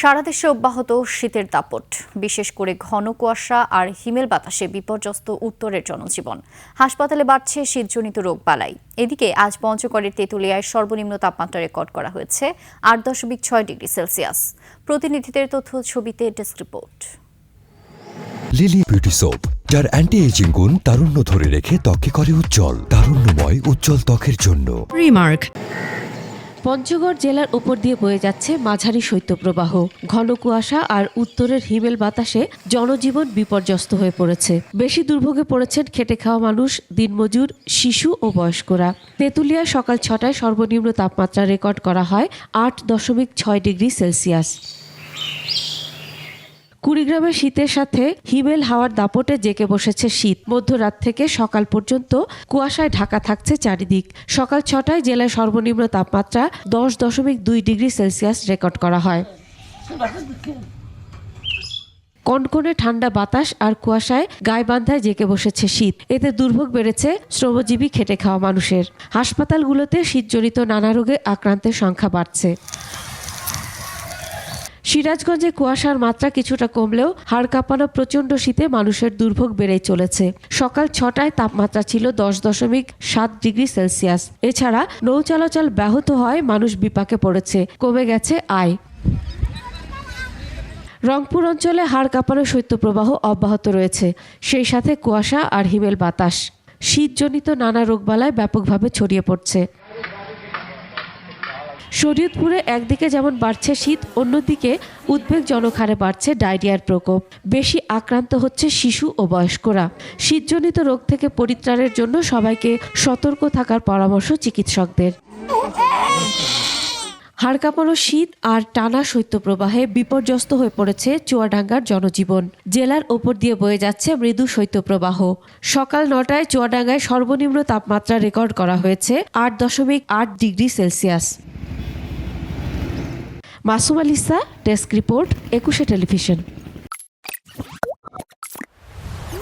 সারা দেশে অব্যাহত শীতের দাপট, বিশেষ করে ঘন কুয়াশা আর হিমেল বাতাসে বিপর্যস্ত উত্তরের জনজীবন। হাসপাতালে বাড়ছে শীতজনিত রোগবালাই। এদিকে আজ পঞ্চগড়ের তেঁতুলিয়ায় সর্বনিম্ন তাপমাত্রা রেকর্ড করা হয়েছে 8.6 ডিগ্রি সেলসিয়াস। প্রতিনিধিদের তথ্য ছবিতে desk report. Lily beauty soap, যার অ্যান্টি এজিং গুণ তারুণ্য ধরে রেখে ত্বকে করে উজ্জ্বল। তারুণ্যময় উজ্জ্বল ত্বকের জন্য রিমার্ক। পঞ্চগড় জেলার উপর দিয়ে বয়ে যাচ্ছে মাঝারি শৈত্যপ্রবাহ। ঘন কুয়াশা আর উত্তরের হিমেল বাতাসে জনজীবন বিপর্যস্ত হয়ে পড়েছে। বেশি দুর্ভোগে পড়েছেন খেটে খাওয়া মানুষ, দিনমজুর, শিশু ও বয়স্করা। তেঁতুলিয়ায় সকাল 6টায় সর্বনিম্ন তাপমাত্রা রেকর্ড করা হয় 8.6 ডিগ্রি সেলসিয়াস। কুড়িগ্রামের শীতের সাথে হিমেল হাওয়ার দাপটে জেঁকে বসেছে শীত। মধ্যরাত থেকে সকাল পর্যন্ত কুয়াশায় ঢাকা থাকছে চারিদিক। সকাল 6টায় জেলায় সর্বনিম্ন তাপমাত্রা 10.2 ডিগ্রি সেলসিয়াস রেকর্ড করা হয়। কনকনে ঠান্ডা বাতাস আর কুয়াশায় গাইবান্ধায় জেঁকে বসেছে শীত। এতে দুর্ভোগ বেড়েছে শ্রমজীবী খেটে খাওয়া মানুষের। হাসপাতালগুলোতে শীতজনিত নানা রোগে আক্রান্তের সংখ্যা বাড়ছে। সিরাজগঞ্জে কুয়াশার মাত্রা কিছুটা কমলেও হাড় কাঁপানো প্রচণ্ড শীতে মানুষের দুর্ভোগ বেড়েই চলেছে। সকাল 6টায় তাপমাত্রা ছিল 10.7 ডিগ্রি সেলসিয়াস। এছাড়া নৌ চলাচল ব্যাহত হয়, মানুষ বিপাকে পড়েছে, কমে গেছে আয়। রংপুর অঞ্চলে হাড় কাঁপানো শৈত্যপ্রবাহ অব্যাহত রয়েছে, সেই সাথে কুয়াশা আর হিমেল বাতাস। শীতজনিত নানা রোগবালাই ব্যাপকভাবে ছড়িয়ে পড়ছে। শরীয়তপুরে একদিকে যেমন বাড়ছে শীত, অন্যদিকে উদ্বেগজনক হারে বাড়ছে ডায়রিয়ার প্রকোপ। বেশি আক্রান্ত হচ্ছে শিশু ও বয়স্করা। শীতজনিত রোগ থেকে পরিত্রাণের জন্য সবাইকে সতর্ক থাকার পরামর্শ চিকিৎসকদের। হাড় কাঁপানো শীত আর টানা শৈত্যপ্রবাহে বিপর্যস্ত হয়ে পড়েছে চুয়াডাঙ্গার জনজীবন। জেলার ওপর দিয়ে বয়ে যাচ্ছে মৃদু শৈত্যপ্রবাহ। সকাল 9টায় চুয়াডাঙ্গায় সর্বনিম্ন তাপমাত্রা রেকর্ড করা হয়েছে 8.8 degree Celsius. Masum আলিসা, desk report, 21 television.